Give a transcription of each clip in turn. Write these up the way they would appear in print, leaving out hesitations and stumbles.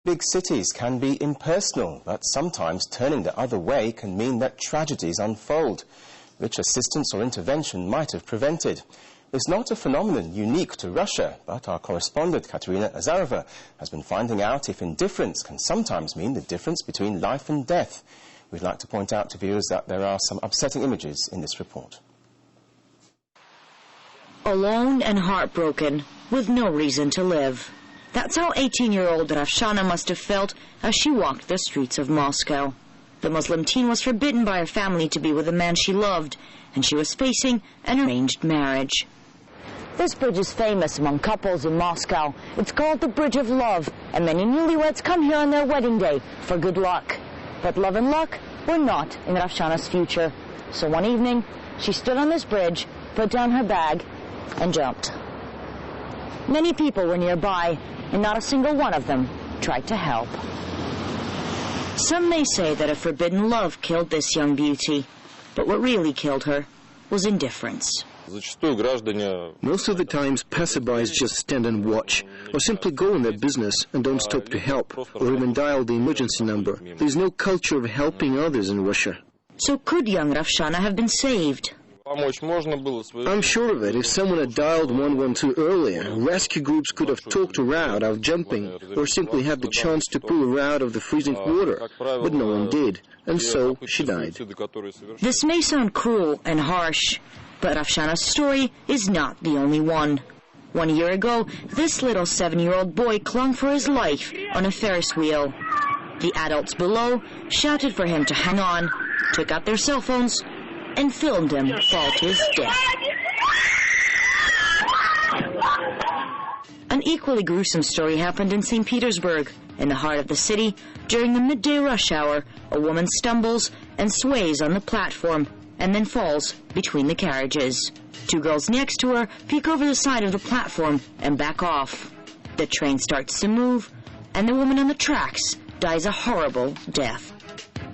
Big cities can be impersonal, but sometimes turning the other way can mean that tragedies unfold, which assistance or intervention might have prevented. It's not a phenomenon unique to Russia, but our correspondent Katerina Azarova has been finding out if indifference can sometimes mean the difference between life and death. We'd like to point out to viewers that there are some upsetting images in this report. Alone and heartbroken, with no reason to live. That's how 18-year-old Ravshana must have felt as she walked the streets of Moscow. The Muslim teen was forbidden by her family to be with a man she loved, and she was facing an arranged marriage. This bridge is famous among couples in Moscow. It's called the Bridge of Love, and many newlyweds come here on their wedding day for good luck. But love and luck were not in Ravshana's future. So one evening, she stood on this bridge, put down her bag, and jumped. Many people were nearby, and not a single one of them tried to help. Some may say that a forbidden love killed this young beauty, but what really killed her was indifference. Most of the times, passerbys just stand and watch, or simply go on their business and don't stop to help, or even dial the emergency number. There's no culture of helping others in Russia. So could young Ravshana have been saved? I'm sure of it. If someone had dialed 112 earlier, rescue groups could have talked her out of jumping, or simply had the chance to pull her out of the freezing water. But no one did, and so she died. This may sound cruel and harsh, but Ravshana's story is not the only one. 1 year ago, this little 7-year-old boy clung for his life on a Ferris wheel. The adults below shouted for him to hang on, took out their cell phones, and filmed him fall to his death. An equally gruesome story happened in St. Petersburg. In the heart of the city, during the midday rush hour, a woman stumbles and sways on the platform and then falls between the carriages. 2 girls next to her peek over the side of the platform and back off. The train starts to move, and the woman on the tracks dies a horrible death.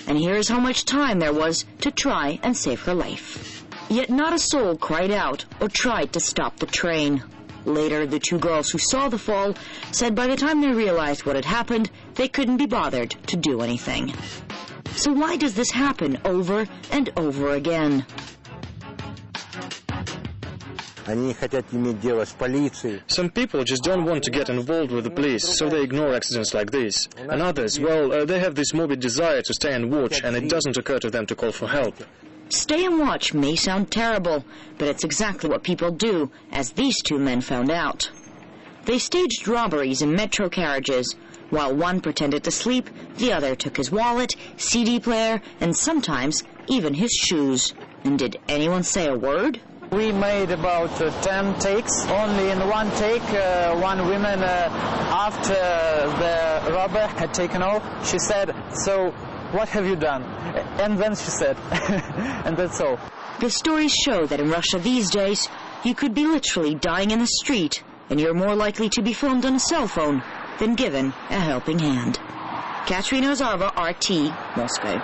And here's how much time there was to try and save her life. Yet not a soul cried out or tried to stop the train. Later, the 2 girls who saw the fall said by the time they realized what had happened, they couldn't be bothered to do anything. So why does this happen over and over again? Some people just don't want to get involved with the police, so they ignore accidents like this. And others, well, they have this morbid desire to stay and watch, and it doesn't occur to them to call for help. Stay and watch may sound terrible, but it's exactly what people do, as these 2 men found out. They staged robberies in metro carriages. While one pretended to sleep, the other took his wallet, CD player, and sometimes even his shoes. And did anyone say a word? We made about 10 takes. Only in one take, one woman, after the robber had taken off, she said, "So, what have you done?" And then she said, and that's all. The stories show that in Russia these days, you could be literally dying in the street, and you're more likely to be filmed on a cell phone than given a helping hand. Katerina Azarova, RT, Moscow.